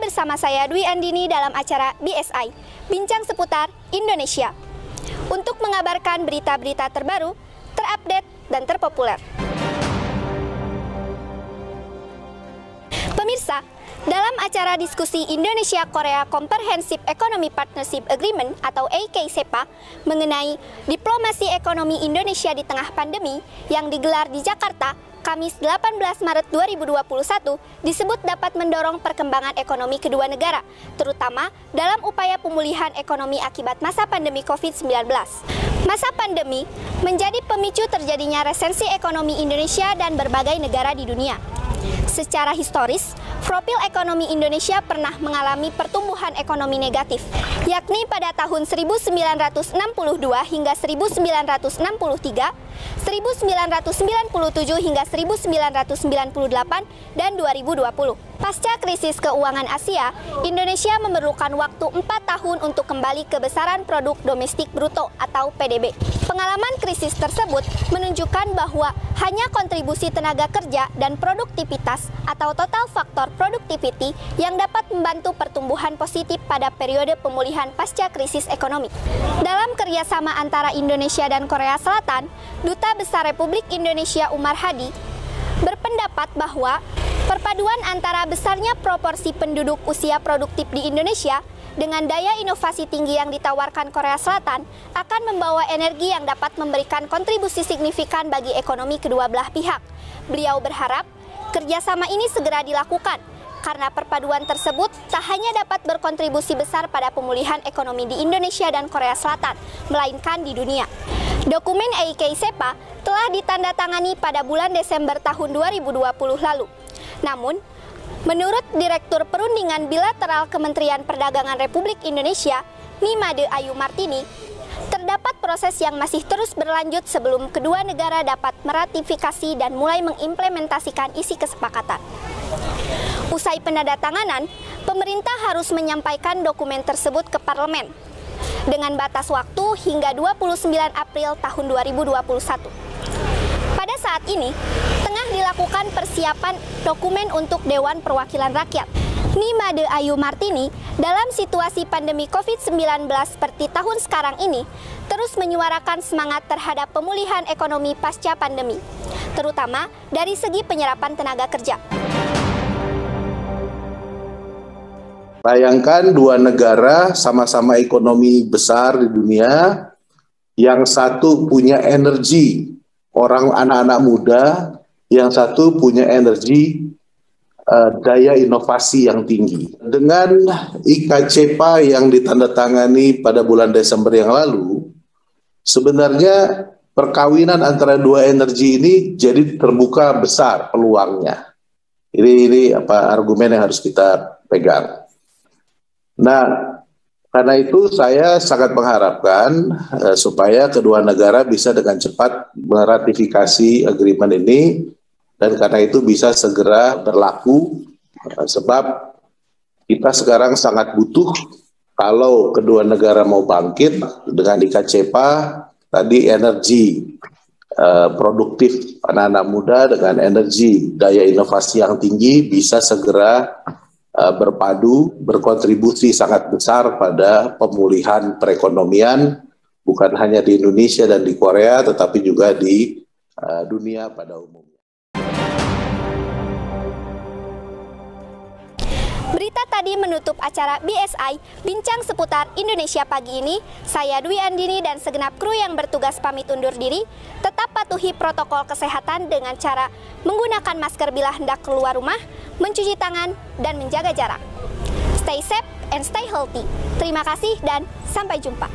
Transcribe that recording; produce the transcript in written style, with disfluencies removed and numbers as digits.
bersama saya Dwi Andini dalam acara BSI, Bincang Seputar Indonesia, untuk mengabarkan berita-berita terbaru, terupdate, dan terpopuler. Pemirsa, dalam acara diskusi Indonesia-Korea Comprehensive Economic Partnership Agreement atau EKCEPA mengenai diplomasi ekonomi Indonesia di tengah pandemi yang digelar di Jakarta, Kamis 18 Maret 2021 disebut dapat mendorong perkembangan ekonomi kedua negara, terutama dalam upaya pemulihan ekonomi akibat masa pandemi COVID-19. Masa pandemi menjadi pemicu terjadinya resensi ekonomi Indonesia dan berbagai negara di dunia. Secara historis, profil ekonomi Indonesia pernah mengalami pertumbuhan ekonomi negatif, yakni pada tahun 1962 hingga 1963, 1997 hingga 1998, dan 2020. Pasca krisis keuangan Asia, Indonesia memerlukan waktu 4 tahun untuk kembali ke besaran produk domestik bruto atau PDB. Pengalaman krisis tersebut menunjukkan bahwa hanya kontribusi tenaga kerja dan produktivitas atau total faktor productivity yang dapat membantu pertumbuhan positif pada periode pemulihan pasca krisis ekonomi. Dalam kerjasama antara Indonesia dan Korea Selatan, Duta Besar Republik Indonesia Umar Hadi berpendapat bahwa perpaduan antara besarnya proporsi penduduk usia produktif di Indonesia dengan daya inovasi tinggi yang ditawarkan Korea Selatan akan membawa energi yang dapat memberikan kontribusi signifikan bagi ekonomi kedua belah pihak. Beliau berharap kerjasama ini segera dilakukan, karena perpaduan tersebut tak hanya dapat berkontribusi besar pada pemulihan ekonomi di Indonesia dan Korea Selatan, melainkan di dunia. Dokumen EKCEPA telah ditandatangani pada bulan Desember tahun 2020 lalu. Namun, menurut Direktur Perundingan Bilateral Kementerian Perdagangan Republik Indonesia, Nimade Ayu Martini, terdapat proses yang masih terus berlanjut sebelum kedua negara dapat meratifikasi dan mulai mengimplementasikan isi kesepakatan. Usai penandatanganan, pemerintah harus menyampaikan dokumen tersebut ke parlemen dengan batas waktu hingga 29 April tahun 2021. Pada saat ini, tengah dilakukan persiapan dokumen untuk Dewan Perwakilan Rakyat. Nimade Ayu Martini, dalam situasi pandemi COVID-19 seperti tahun sekarang ini, terus menyuarakan semangat terhadap pemulihan ekonomi pasca pandemi, terutama dari segi penyerapan tenaga kerja. Bayangkan dua negara sama-sama ekonomi besar di dunia, yang satu punya energi orang anak-anak muda, yang satu punya energi daya inovasi yang tinggi. Dengan EKCEPA yang ditandatangani pada bulan Desember yang lalu, sebenarnya perkawinan antara dua energi ini jadi terbuka besar peluangnya. Ini argumen yang harus kita pegang. Nah, karena itu saya sangat mengharapkan supaya kedua negara bisa dengan cepat meratifikasi agreement ini, dan karena itu bisa segera berlaku, sebab kita sekarang sangat butuh kalau kedua negara mau bangkit dengan EKCEPA tadi, energi produktif anak-anak muda dengan energi daya inovasi yang tinggi bisa segera berpadu, berkontribusi sangat besar pada pemulihan perekonomian, bukan hanya di Indonesia dan di Korea, tetapi juga di dunia pada umumnya. Berita tadi menutup acara BSI, Bincang Seputar Indonesia pagi ini. Saya Dwi Andini dan segenap kru yang bertugas pamit undur diri. Tetap patuhi protokol kesehatan dengan cara menggunakan masker bila hendak keluar rumah, mencuci tangan, dan menjaga jarak. Stay safe and stay healthy. Terima kasih dan sampai jumpa.